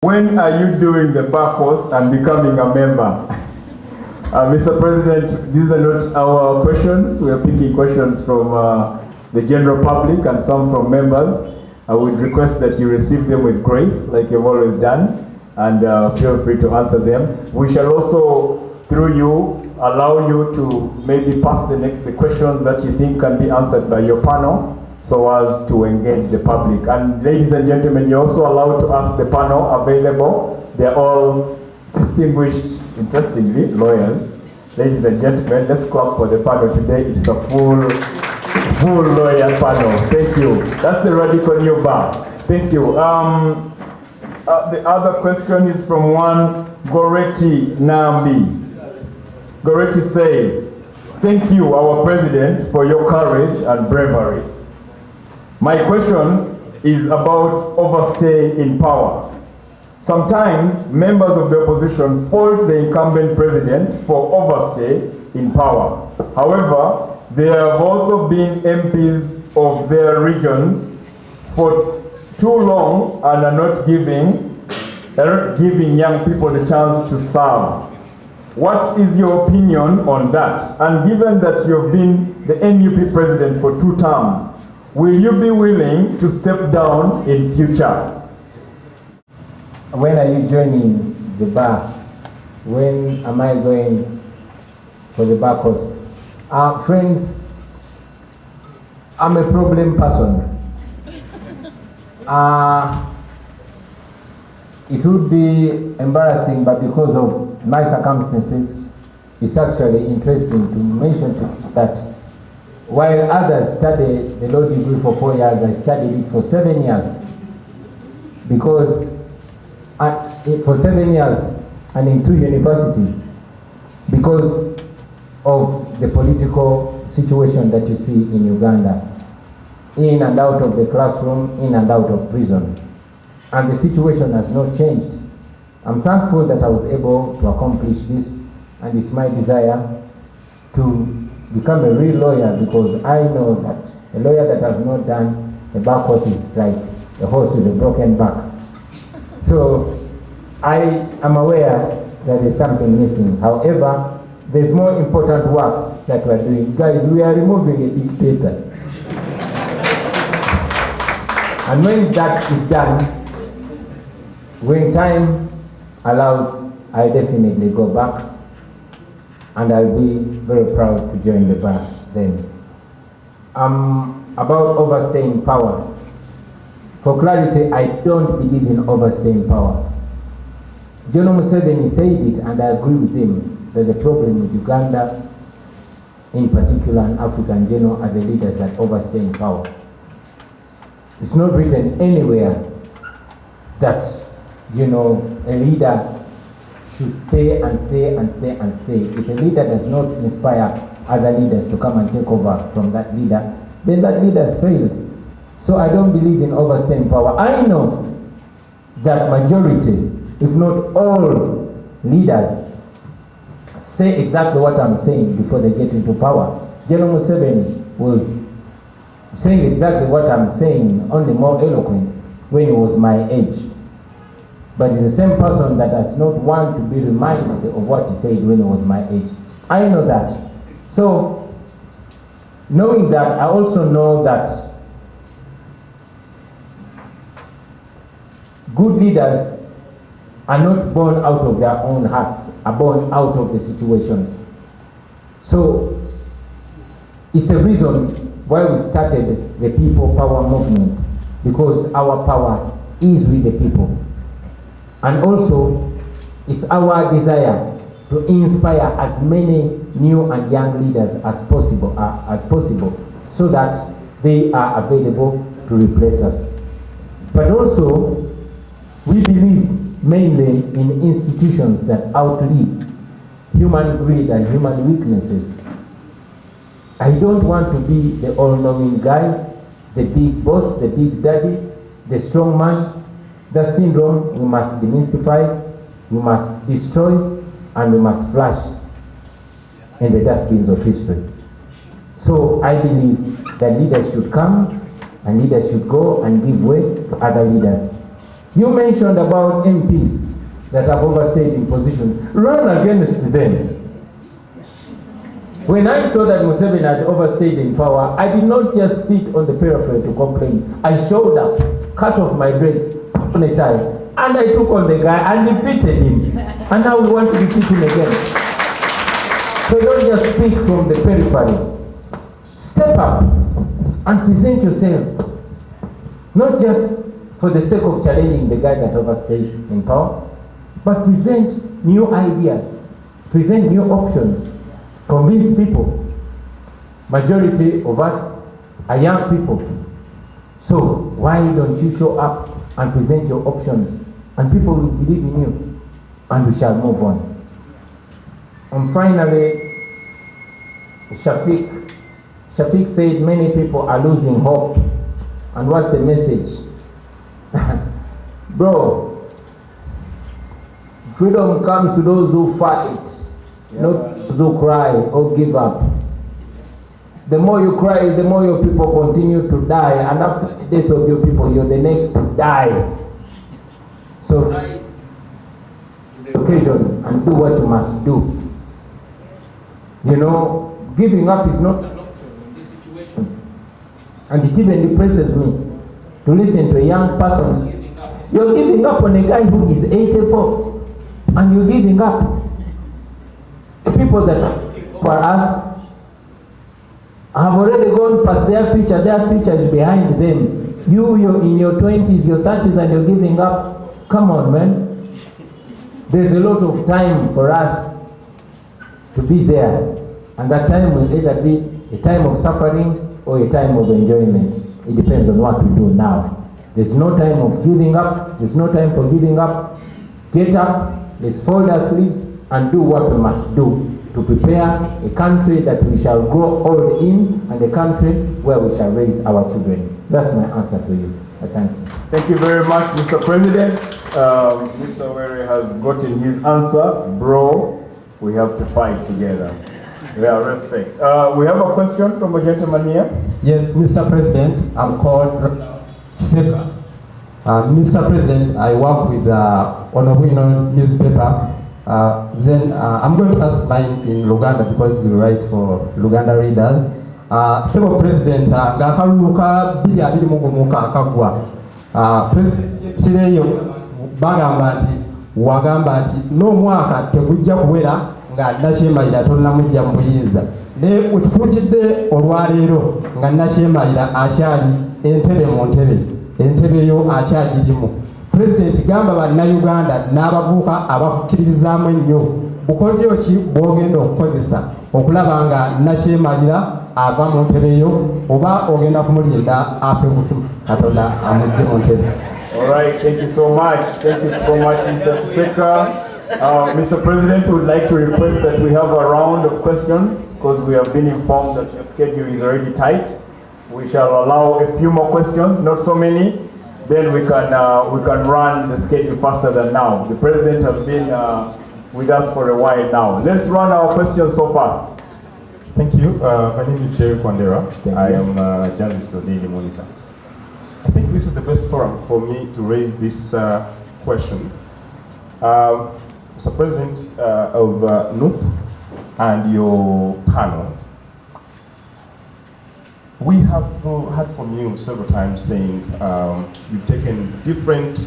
When are you doing the bar course and becoming a member? Mr. President, these are not our questions. We are picking questions from the general public and some from members. I would request that you receive them with grace, like you've always done, and feel free to answer them. We shall also, through you, allow you to maybe pass the questions that you think can be answered by your panel, so as to engage the public. And ladies and gentlemen, you're also allowed to ask the panel available. They're all distinguished, interestingly, lawyers. Ladies and gentlemen, let's clap for the panel today. It's a full lawyer panel. Thank you. That's the Radical New Bar. Thank you. The other question is from one Goretti Nambi. Goretti says, "Thank you, our president, for your courage and bravery. My question is about overstay in power. Sometimes members of the opposition fault the incumbent president for overstay in power. However, there have also been MPs of their regions for too long and are not giving young people the chance to serve. What is your opinion on that? And given that you've been the NUP president for 2 terms, will you be willing to step down in future?" When are you joining the bar? When am I going for the bar course? Friends, I'm a problem person. It would be embarrassing, but because of my circumstances, it's actually interesting to mention that while others study the law degree for 4 years, I studied it for 7 years. Because for 7 years and in 2 universities, because of the political situation that you see in Uganda, in and out of the classroom, in and out of prison. And the situation has not changed. I'm thankful that I was able to accomplish this, and it's my desire to become a real lawyer, because I know that a lawyer that has not done a bar course is like a horse with a broken back. So I am aware that there's something missing. However, there's more important work that we're doing. Guys, we are removing a dictator. And when that is done, when time allows, I definitely go back, and I'll be very proud to join the bar then. About overstaying power. For clarity, I don't believe in overstaying power. General Museveni said it, and I agree with him, that the problem with Uganda, in particular, and Africa in general, are the leaders that overstay in power. It's not written anywhere that, a leader should stay and stay and stay and stay. If a leader does not inspire other leaders to come and take over from that leader, then that leader has failed. So I don't believe in overstaying power. I know that majority, if not all leaders, say exactly what I'm saying before they get into power. General Museveni was saying exactly what I'm saying, only more eloquent, when he was my age. But he's the same person that does not want to be reminded of what he said when he was my age. I know that. So, knowing that, I also know that good leaders are not born out of their own hearts, are born out of the situation. So, it's a reason why we started the People Power Movement, because our power is with the people. And also, it's our desire to inspire as many new and young leaders as possible, so that they are available to replace us. But also, we believe mainly in institutions that outlive human greed and human weaknesses. I don't want to be the all-knowing guy, the big boss, the big daddy, the strong man. That syndrome we must demystify, we must destroy, and we must flush in the dustbins of history. So I believe that leaders should come and leaders should go and give way to other leaders. You mentioned about MPs that have overstayed in position. Run against them. When I saw that Museveni had overstayed in power, I did not just sit on the periphery to complain. I showed up, cut off my dreads, put on a tie, and I took on the guy and defeated him. And now we want to defeat him again. So don't just speak from the periphery. Step up and present yourselves. Not just for the sake of challenging the guy that overstayed in power, but present new ideas, present new options. Convince people. Majority of us are young people. So why don't you show up and present your options, and people will believe in you, and we shall move on. And finally, Shafiq said many people are losing hope. And what's the message? Bro, freedom comes to those who fight, not those who cry or give up. The more you cry, the more your people continue to die, and after the death of your people, you're the next to die. So rise to the occasion and do what you must do. You know, giving up is not an option in this situation. And it even depresses me to listen to a young person giving up. You're giving up on a guy who is 84, and you're giving up. The people that for us have already gone past their future is behind them. You're in your 20s, your 30s, and you're giving up. Come on, man. There's a lot of time for us to be there, and that time will either be a time of suffering or a time of enjoyment. It depends on what we do now. There's no time of giving up. There's no time for giving up. Get up, let's fold our sleeves and do what we must do to prepare a country that we shall grow old in, and a country where we shall raise our children. That's my answer to you. I thank you. Thank you very much, Mr. President. Mr. Were has gotten his answer. Bro, we have to fight together. We have respect. We have a question from a gentleman here. Yes, Mr. President, I'm called Seka. Mr. President, I work with Honorable newspaper. Then I'm going to ask mine in Luganda because you write for Luganda readers. Several President, ngakaluka bili abili mugumuka akagwa. President Chileyo bagamba nti wagamba nti no mwaka tegujja kuwera nga nakyemalira tonnamujja mu buyinza. Ne utufujidde olwaleero nga nakyemalira akyali entebe mu ntebe. Entebe yo akyagirimu. President gamba bannayuganda n'abavubuka abakkiririzaamu ennyo bukodyo ki bw'ogenda okukozesa okulaba nga nakyemalira ava mu ntebe yo, oba ogenda kumulinda afe bufu Katonda amugye mu ntebe. All right, thank you so much. Thank you so much, Mr. Seka. Mr. President, we would like to request that we have a round of questions because we have been informed that your schedule is already tight. We shall allow a few more questions, not so many. Then we can run the schedule faster than now. The President has been with us for a while now. Let's run our questions so fast. Thank you. My name is Jerry Kwandera. I am a journalist for Daily Monitor. I think this is the best forum for me to raise this question. Mr. President of NUP and your panel, we have heard from you several times saying you've taken different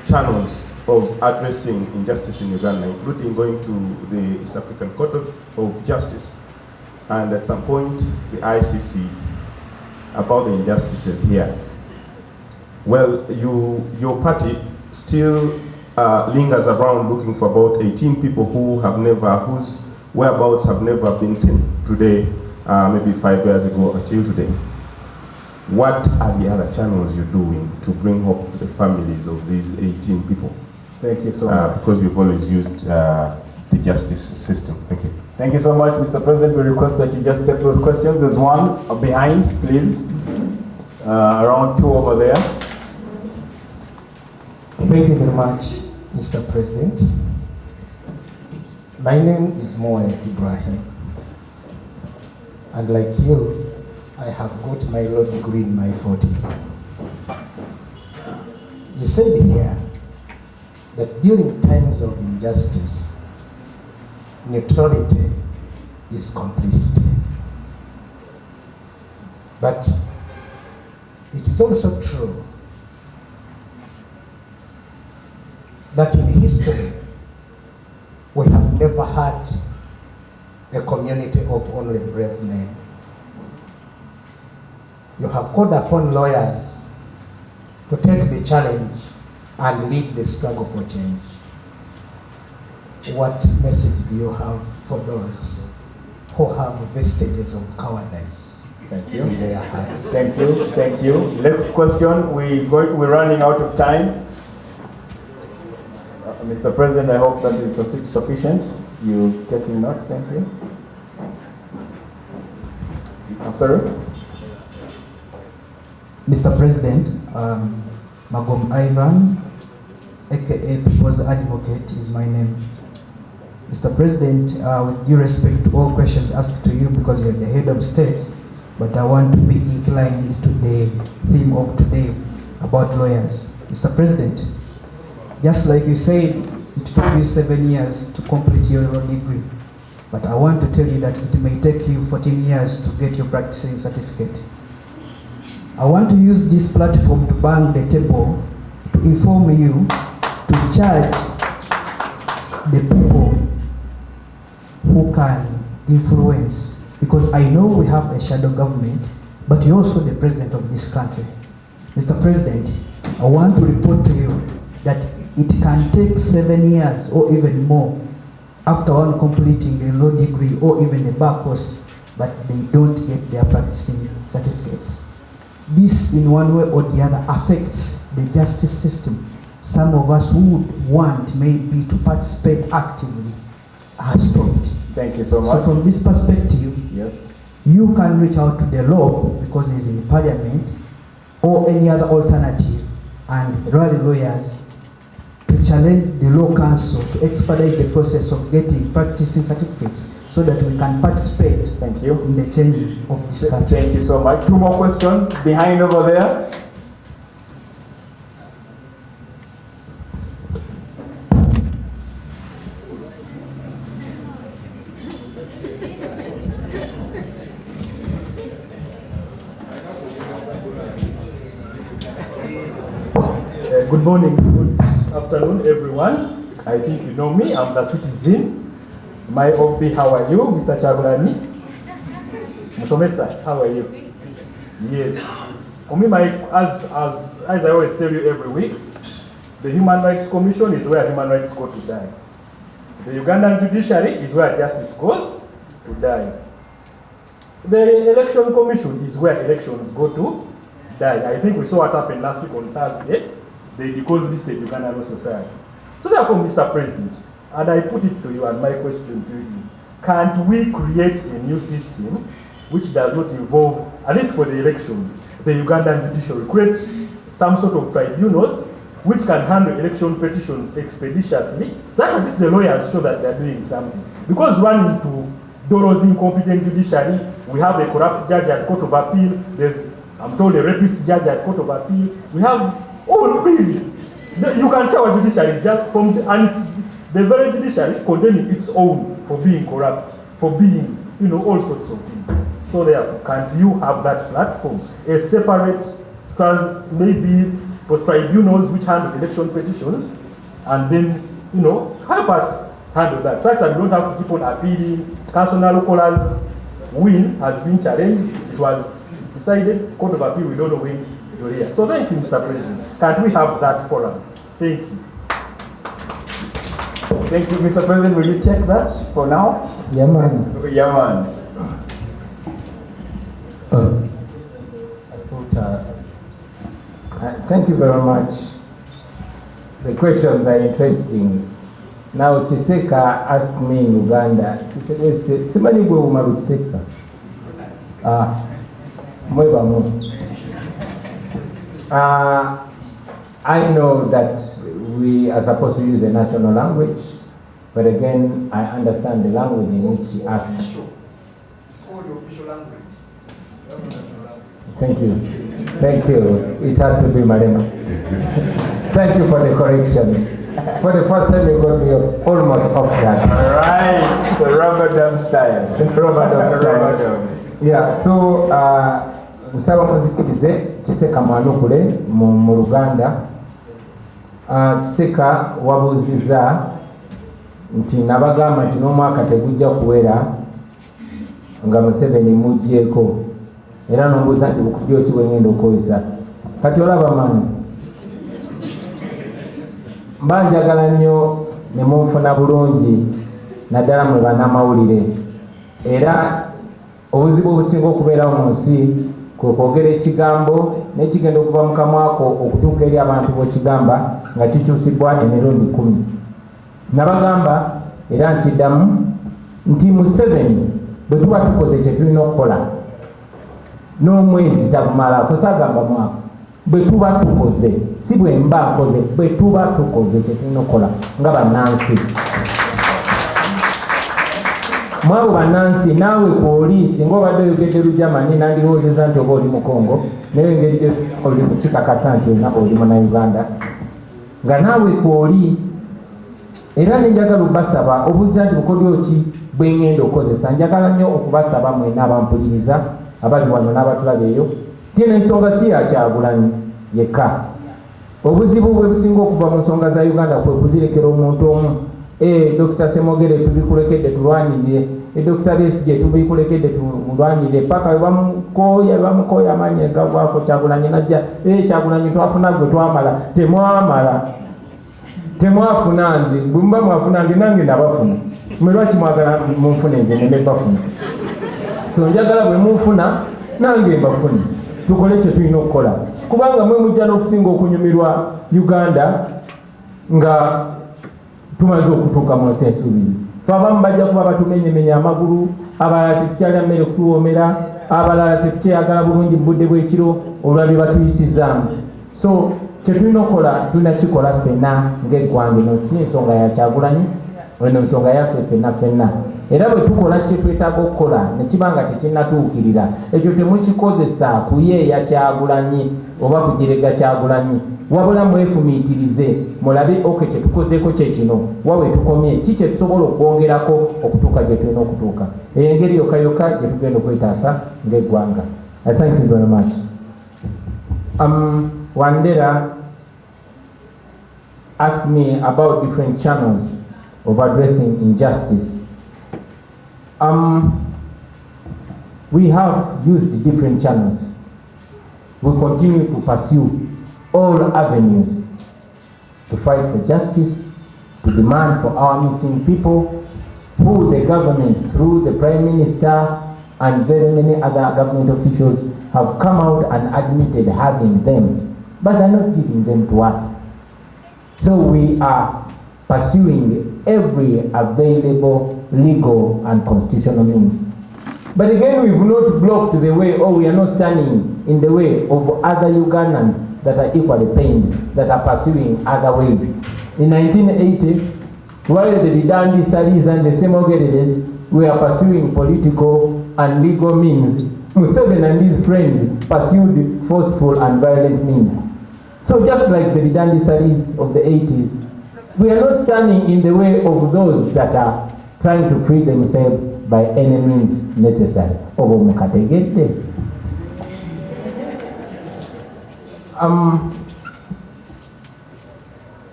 channels of addressing injustice in Uganda, including going to the East African Court of Justice, and at some point the ICC about the injustices here. Well, your party still lingers around looking for about 18 people whose whereabouts have never been seen today, maybe 5 years ago until today. What are the other channels you're doing to bring hope to the families of these 18 people? Thank you so much. Because we've always used the justice system. Thank you. Thank you so much, Mr. President. We request that you just take those questions. There's one behind, please. Around 2 over there. Thank you very much, Mr. President. My name is Moe Ibrahim. And like you, I have got my law degree in my 40s. You said here that during times of injustice, neutrality is complicity. But it is also true that in history, we have never had a community of only brave men. You have called upon lawyers to take the challenge and lead the struggle for change. What message do you have for those who have vestiges of cowardice in their hearts? Thank you. Thank you. Next question. We're running out of time. Mr. President, I hope that is sufficient. You taking notes? Thank you. I'm sorry. Mr. President, Magom Ivan, aka People's Advocate, is my name. Mr. President, with due respect to all questions asked to you because you're the head of state, but I want to be inclined to the theme of today about lawyers. Mr. President, just like you said, it took you 7 years to complete your law degree, but I want to tell you that it may take you 14 years to get your practicing certificate. I want to use this platform to bang the table to inform you to charge the people who can influence, because I know we have a shadow government, but you're also the president of this country. Mr. President, I want to report to you that it can take 7 years or even more after one completing the law degree or even a bar course, but they don't get their practicing certificates. This in one way or the other affects the justice system. Some of us who would want maybe to participate actively are stopped. Thank you so much. So from this perspective, yes, you can reach out to the law because it's in parliament or any other alternative and rally lawyers to challenge the law council to expedite the process of getting practicing certificates so that we can participate thank you in the change of this country. Thank you so much. 2 more questions behind over there. Good morning, good afternoon, everyone. I think you know me. I'm the citizen. My OP, how are you, Mr. Chagulani? Musomesa, how are you? Yes. For me, as I always tell you every week, the Human Rights Commission is where human rights go to die. The Ugandan judiciary is where justice goes to die. The Election Commission is where elections go to die. I think we saw what happened last week on Thursday. They deposed-listed Ugandan Law Society. So therefore, Mr. President, and I put it to you, and my question to you is, can't we create a new system which does not involve, at least for the elections, the Ugandan judiciary, create some sort of tribunals which can handle election petitions expeditiously, so that at least the lawyers show that they're doing something. Because running into Doro's incompetent judiciary, we have a corrupt judge at Court of Appeal, there's, I'm told, a rapist judge at Court of Appeal, we have, oh really, you can say our judiciary is just from, and it's the very judiciary condemning its own for being corrupt, for being, all sorts of things. So therefore, can't you have that platform, a separate, maybe for tribunals which handle election petitions, and then, help us handle that, such that we don't have to keep on appealing. Council callers win has been challenged. It was decided, Court of Appeal, we don't know when it will hear. So thank you, Mr. President. Can't we have that forum? Thank you. Thank you, Mr. President. Will you check that for now? Yeah, man. Yeah, man. I thought, thank you very much. The questions are interesting. Now, Chiseka asked me in Uganda, he said, Simani gwe umaru Chiseka. Mweba mo. I know that we are supposed to use the national language, but again, I understand the language in which he asked. It's called the official language. Thank you. Thank you. It has to be Marema. Thank you for the correction. For the first time, you got me almost off that. All right. So rubber dam style. Rubber style. Yeah, so nsaba muzikirize Kiseka Mwanukule mu Luganda. Kiseka wabuuziza nti nabagamba nti n'omwaka tegujja kuwera nga Museveni muggyeko era n'ombuuza nti bukujja ki bwe ngenda okukozesa. Kati olaba maani mba njagala nnyo ne munfuna bulungi naddala mwe bannamawulire, era obuzibu obusinga okubeerawo mu nsi kwe kwogera ekigambo n'ekigenda okuva mu kamwako okutuuka eri abantu b'ekigamba nga kikyusibwa emirundi 10. Nabagamba era nkiddamu nti Museveni bwe tuba tukoze kye tulina okukola n'omwezi tagumala kusagamba mwaka bwe tuba tukoze si bwe mba nkoze bwe tuba tukoze kye tulina okukola nga bannansi. Mwabo bannansi naawe kwoli singa obadde oyogedde Lujamani nandirowoozeza nti oba oli Mukongo naye engeri oli kukikakasa nti olina oli Munnayuganda nga naawe kwoli. Era nenjagala obasaba obuuza nti bukodyo ki bwe ngenda okukozesa. Njagala nnyo okubasaba mwena abampuliriza abali wano n'abatulaba eyo tiena ensonga si ya Kyagulanyi yekka. Obuzibu bwe businga okuva mu nsonga za Uganda kwe kuzirekera omuntu omu. Dr. Semogere tubikulekedde tulwanirire, Dr. Besigye tubikulekedde tulwanirire paka bamukooya amaanyi gavaako Kyagulanyi najja Kyagulanyi twafuna gwe twamala temwafuna nze bwe muba mwafuna nze nange nabafuna mwe lwaki mwagala munfune nze ne bafuna. So njagala bwe munfuna nange mbafune tukole kye tulina okukola kubanga mwe mujja n'okusinga okunyumirwa Uganda nga tumaze okutuuka mu nsi ensuubizi. Abamu bajja kuba batumenyemenya amagulu, abalala tetukyalya mmere kutuwoomera, abalala tetukyeyagala bulungi mu budde bw'ekiro olwa bye batuyisizaamu. So kye tulina okukola tulina kikola ffenna ng'eggwanga. Eno si ensonga ya Kyagulanyi, eno nsonga yaffe ffenna. Era bwe tukola kye twetaaga okukola ne kiba nga tekinnatuukirira, ekyo temukikozesa kuyeeya Kyagulanyi oba kugirega Kyagulanyi, wabula mwefumiitirize mulabe oke kye tukozeeko kye kino wawe tukomye ki kye tusobola okwongerako okutuuka gye tulina okutuuka. Engeri yokka gye tugenda okwetaasa ng'eggwanga. I thank you very much. Wandera asked me about different channels of addressing injustice. We have used different channels. We continue to pursue all avenues to fight for justice, to demand for our missing people, who the government, through the Prime Minister and very many other government officials, have come out and admitted having them, but are not giving them to us. So we are pursuing every available legal and constitutional means. But again, we've not blocked the way, or we are not standing in the way of other Ugandans that are equally pained, that are pursuing other ways. In 1980, while the Bidandi Saris and the Semogeredes were pursuing political and legal means, Museveni and his friends pursued forceful and violent means. So just like the Bidandi Saris of the 80s, we are not standing in the way of those that are trying to free themselves by any means necessary.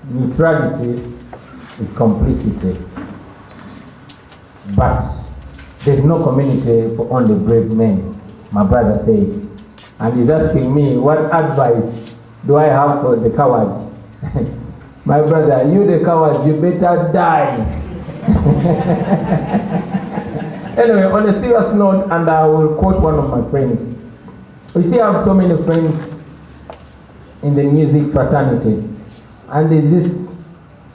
Neutrality is complicity, but there's no community for only brave men, my brother said. And he's asking me, what advice do I have for the cowards? My brother, you the coward, you better die. Anyway, on a serious note, and I will quote one of my friends. You see, I have so many friends in the music fraternity. And there's this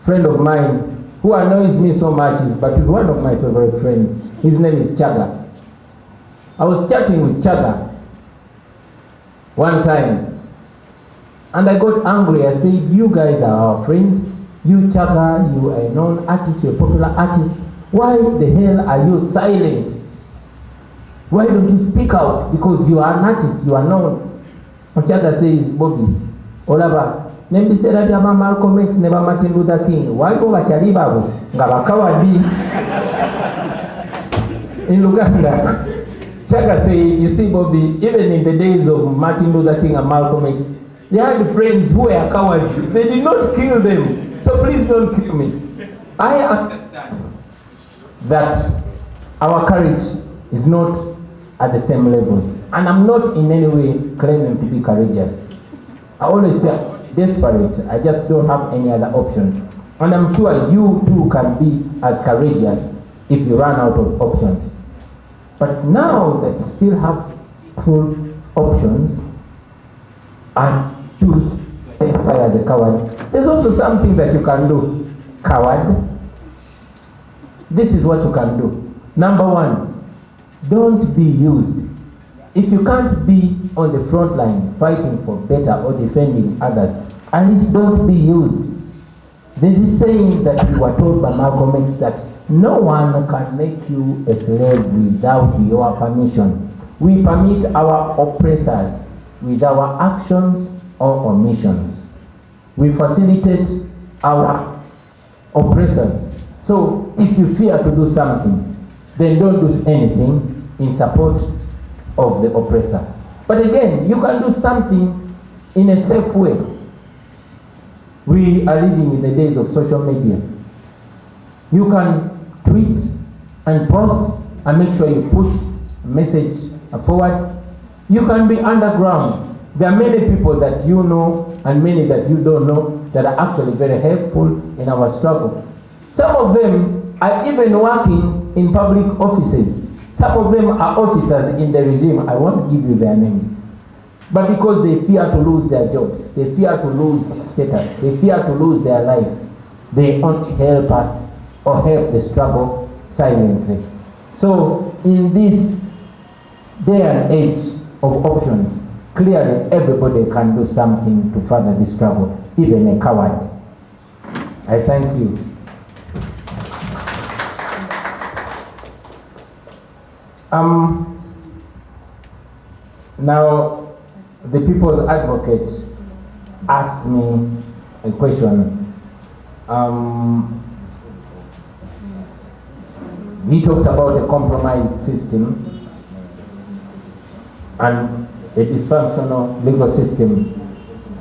friend of mine who annoys me so much, but he's one of my favorite friends. His name is Chaga. I was chatting with Chaga one time, and I got angry. I said, you guys are our friends. You Chaga, you are a known artist, you're a popular artist. Why the hell are you silent? Why don't you speak out? Because you are an artist, you are known. And Chaga says, Bobby, Olaba, n'ebiseera by'aba Malcolm X ne ba Martin Luther King waliwo bakyali baabwe nga bakawadi in Uganda. Chaka say, you see, Bobby, even in the days of Martin Luther King and Malcolm X, they had friends who were cowards. They did not kill them. So please don't kill me. I understand that our courage is not at the same levels. And I'm not in any way claiming to be courageous. I always say desperate. I just don't have any other option. And I'm sure you too can be as courageous if you run out of options. But now that you still have full options and choose to identify as a coward, there's also something that you can do. Coward, this is what you can do. Number one, don't be used. If you can't be on the front line fighting for better or defending others, at least don't be used. There's this saying that we were told by Malcolm X that no one can make you a slave without your permission. We permit our oppressors with our actions or omissions. We facilitate our oppressors. So if you fear to do something, then don't do anything in support of the oppressor. But again, you can do something in a safe way. We are living in the days of social media. You can tweet and post and make sure you push a message forward. You can be underground. There are many people that you know and many that you don't know that are actually very helpful in our struggle. Some of them are even working in public offices. Some of them are officers in the regime. I won't give you their names. But because they fear to lose their jobs, they fear to lose their status, they fear to lose their life, they only help us or help the struggle silently. So in this day and age of options, clearly everybody can do something to further the struggle, even a coward. I thank you. Now, the People's Advocate asked me a question. He talked about a compromised system and a dysfunctional legal system.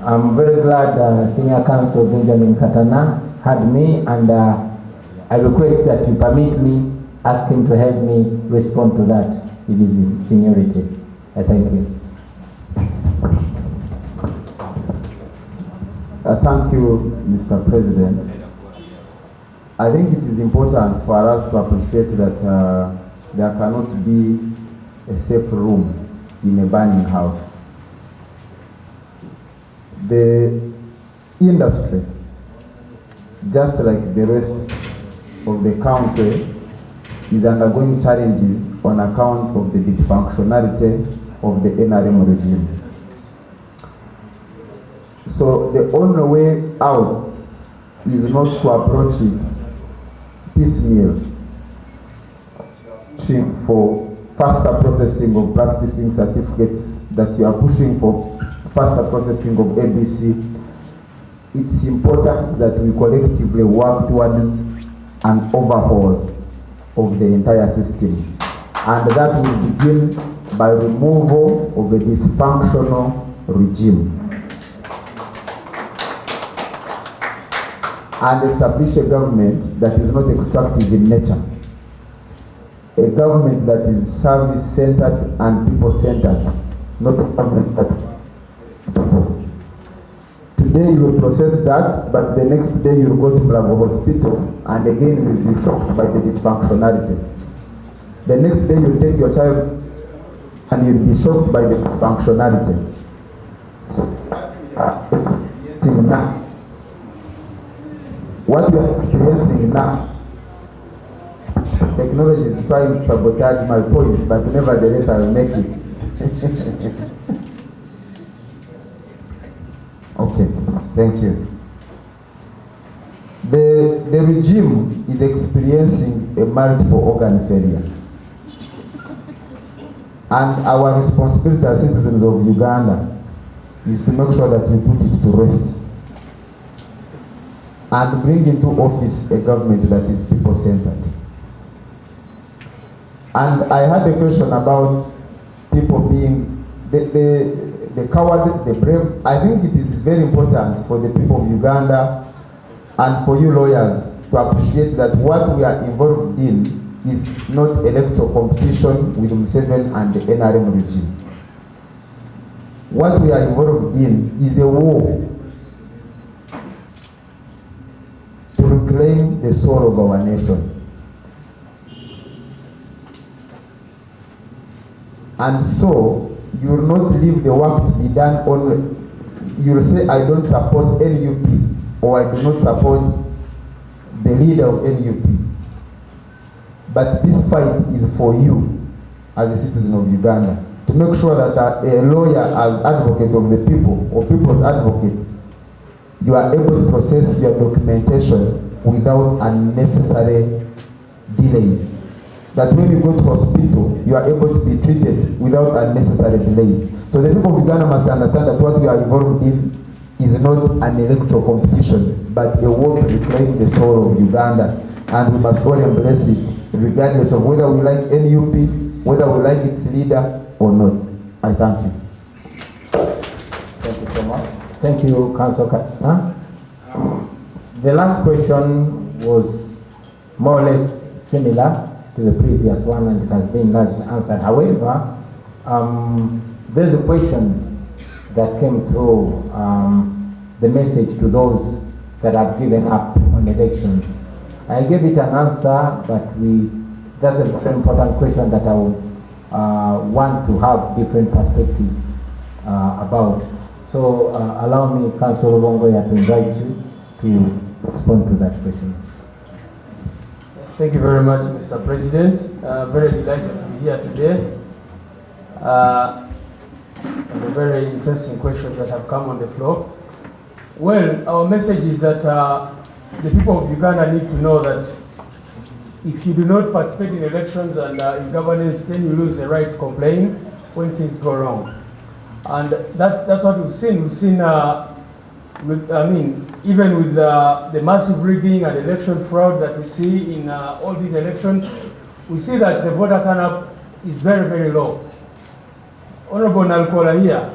I'm very glad Senior Counsel Benjamin Katana had me, and I request that you permit me, ask him to help me respond to that with his seniority. I thank you. Thank you, Mr. President. I think it is important for us to appreciate that there cannot be a safe room in a burning house. The industry, just like the rest of the country, is undergoing challenges on account of the dysfunctionality of the NRM regime. So the only way out is not to approach it piecemeal, for faster processing of practicing certificates, that you are pushing for faster processing of ABC. It's important that we collectively work towards an overhaul of the entire system, and that will begin by removal of a dysfunctional regime and establish a government that is not extractive in nature, a government that is service-centered and people-centered, not a government that today you will process that, but the next day you will go to Bravo Hospital and again you will be shocked by the dysfunctionality. The next day you take your child and you will be shocked by the dysfunctionality. So, now, what you are experiencing now, technology is trying to sabotage my point, but nevertheless I will make it. Okay, thank you. The regime is experiencing a multiple organ failure. And our responsibility as citizens of Uganda is to make sure that we put it to rest. and bring into office a government that is people-centered. And I had a question about people being the cowardice, the brave. I think it is very important for the people of Uganda and for you lawyers to appreciate that what we are involved in is not electoral competition with Museveni and the NRM regime. What we are involved in is a war to reclaim the soul of our nation. And so, you will not leave the work to be done only. You will say, I don't support NUP, or I do not support the leader of NUP. But this fight is for you, as a citizen of Uganda, to make sure that a lawyer, as advocate of the people, or people's advocate, you are able to process your documentation without unnecessary delays. That when you go to hospital, you are able to be treated without unnecessary delays. So the people of Uganda must understand that what we are involved in is not an electoral competition, but a war to reclaim the soul of Uganda. And we must all embrace it, regardless of whether we like NUP, whether we like its leader or not. I thank you. Thank you so much. Thank you, Councillor Katina. The last question was more or less similar to the previous one, and it has been largely answered. However, there's a question that came through the message to those that have given up on elections. I gave it an answer, but that's a very important question that I would want to have different perspectives about. So allow me, Councillor Longoya, to invite you to respond to that question. Thank you very much, Mr. President. Very delighted to be here today. And the very interesting questions that have come on the floor. Well, our message is that the people of Uganda need to know that if you do not participate in elections and in governance, then you lose the right to complain when things go wrong. And that's what we've seen. We've seen, even with the massive rigging and election fraud that we see in all these elections, we see that the voter turnout is very, very low. Honorable Nalkola here,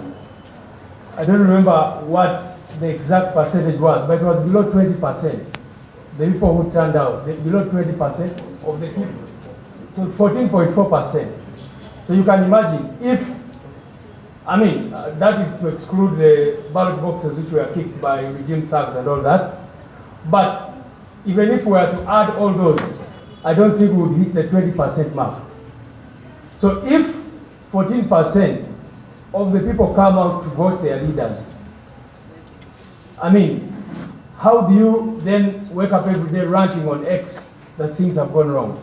I don't remember what the exact percentage was, but it was below 20%. The people who turned out, below 20% of the people. So 14.4%. So you can imagine if, that is to exclude the ballot boxes which were kicked by regime thugs and all that. But even if we were to add all those, I don't think we would hit the 20% mark. So if 14% of the people come out to vote their leaders, how do you then wake up every day ranting on X that things have gone wrong?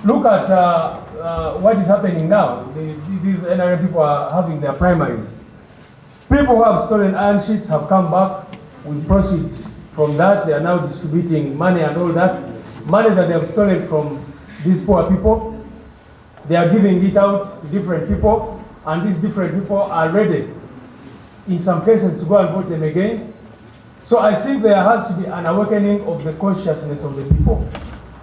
Look at what is happening now. These NRM people are having their primaries. People who have stolen iron sheets have come back with proceeds from that. They are now distributing money and all that. Money that they have stolen from these poor people. They are giving it out to different people, and these different people are ready, in some cases, to go and vote them again. So I think there has to be an awakening of the consciousness of the people.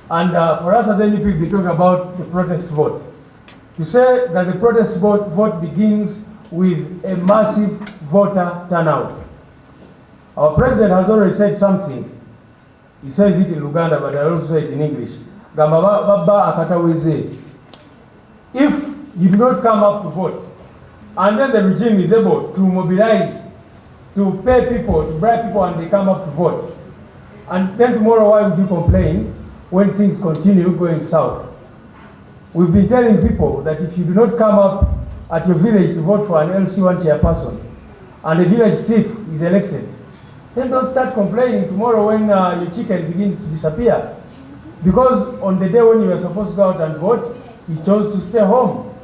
And for us as NDP, we talk about the protest vote. To say that the protest vote begins with a massive voter turnout. Our president has already said something. He says it in Luganda, but I also say it in English. If you do not come up to vote, and then the regime is able to mobilize, to pay people, to bribe people, and they come up to vote, and then tomorrow why would you complain when things continue going south? We've been telling people that if you do not come up at your village to vote for an LC1 chairperson, and the village thief is elected, then don't start complaining tomorrow when your chicken begins to disappear. Because on the day when you were supposed to go out and vote, you chose to stay home.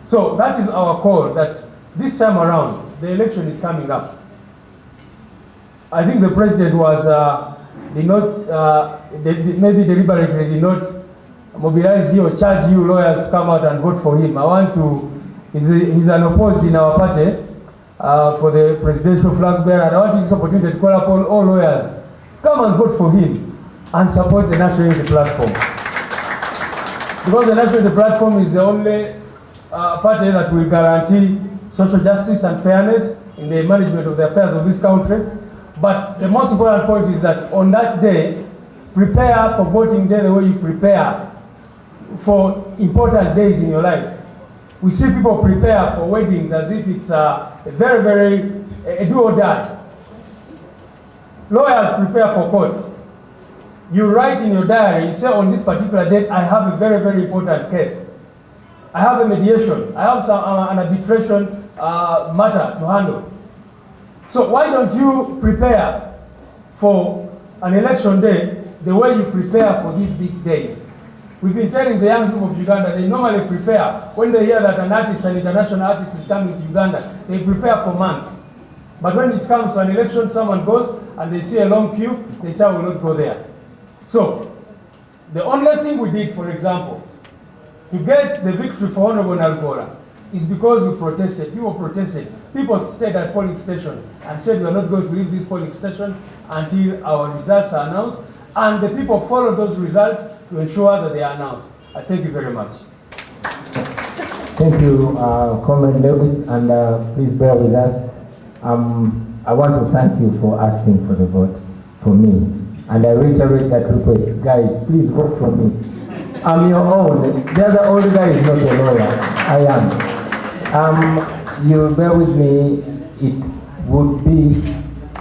So that is our call, that this time around, the election is coming up. I think the president maybe deliberately did not mobilize you or charge you lawyers to come out and vote for him. He's unopposed in our party, for the presidential flag bearer. And I want to use this opportunity to call upon all lawyers, come and vote for him and support the National Unity Platform. Because the National Unity Platform is the only party that will guarantee social justice and fairness in the management of the affairs of this country. But the most important point is that on that day, prepare for voting day the way you prepare for important days in your life. We see people prepare for weddings as if it's a do or die. Lawyers prepare for court. You write in your diary, you say on this particular date, I have a very important case. I have a mediation. I have an arbitration matter to handle. So why don't you prepare for an election day the way you prepare for these big days? We've been telling the young people of Uganda, they normally prepare. When they hear that an artist, an international artist is coming to Uganda, they prepare for months. But when it comes to an election, someone goes and they see a long queue, they say, I will not go there. So, the only thing we did, for example, to get the victory for Honorable Nalgora is because we protested. People protested. People stayed at polling stations and said we are not going to leave these polling stations until our results are announced. And the people followed those results to ensure that they are announced. I thank you very much. Thank you, Comrade Lewis, and please bear with us. I want to thank you for asking for the vote for me. And I reiterate that request. Guys, please vote for me. I'm your own. The other old guy is not a lawyer. I am. You bear with me. It would be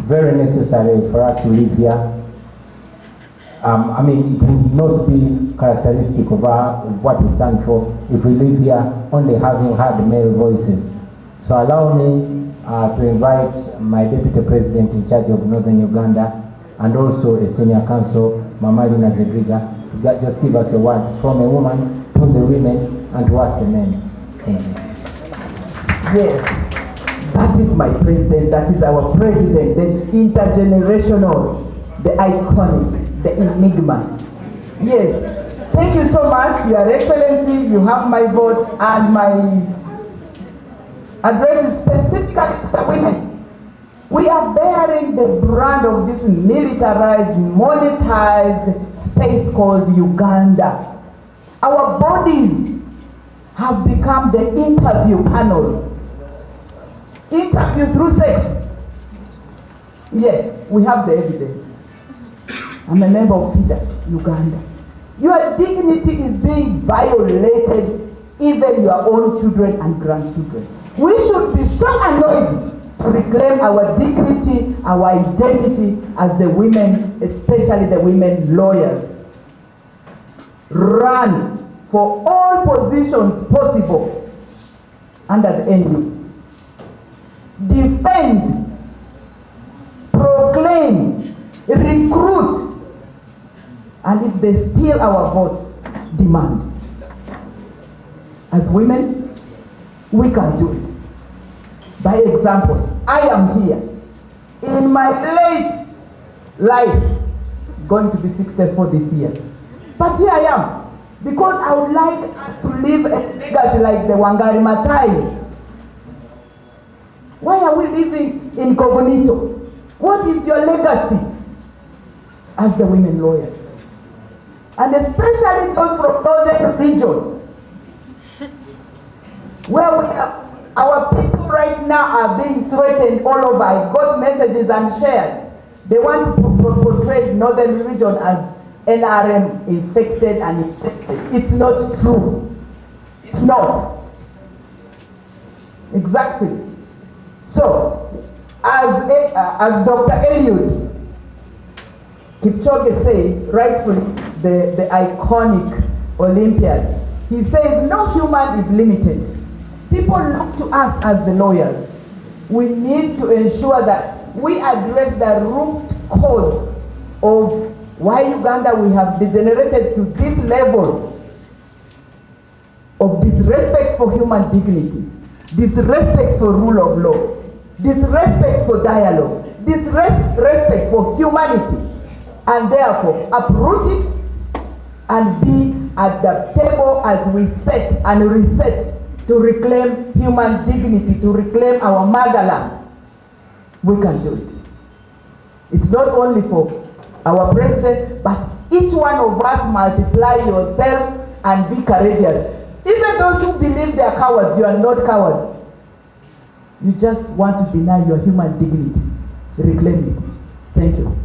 very necessary for us to live here. I mean, it would not be characteristic of what we stand for if we live here only having heard male voices. So allow me to invite my Deputy President in charge of Northern Uganda and also a Senior Counsel, Mamalina Zedriga, to just give us a word from a woman to the women and to us the men. Thank you. Yes, that is my president, that is our president, the intergenerational, the iconic, the enigma. Yes, thank you so much, Your Excellency, you have my vote, and my address is specifically to the women. We are bearing the brand of this militarized, monetized space called Uganda. Our bodies have become the interview panels. Interview through sex. Yes, we have the evidence. I'm a member of FIDA, Uganda. Your dignity is being violated, even your own children and grandchildren. We should be so annoyed to reclaim our dignity, our identity as the women, especially the women lawyers. Run for all positions possible under the NU. Defend, proclaim, recruit, and if they steal our votes, demand. As women, we can do it. By example, I am here. In my late life, going to be 64 this year. But here I am, because I would like us to live a legacy like the Wangari Maathais. Why are we living incognito? What is your legacy as the women lawyers? And especially those from northern region, where we have our people right now are being threatened all over. I got messages and shared. They want to portray northern region as NRM infected and infested. It's not true. It's not. Exactly. So, as Dr. Eliud Kipchoge said, rightfully, the iconic Olympian, he says no human is limited. People look to us as the lawyers. We need to ensure that we address the root cause of why Uganda we have degenerated to this level of disrespect for human dignity, disrespect for rule of law, disrespect for dialogue, disrespect for humanity, and therefore uproot it and be at the table as we set and reset to reclaim human dignity, to reclaim our motherland, we can do it. It's not only for our president, but each one of us multiply yourself and be courageous. Even those who believe they are cowards, you are not cowards. You just want to deny your human dignity. Reclaim it. Thank you.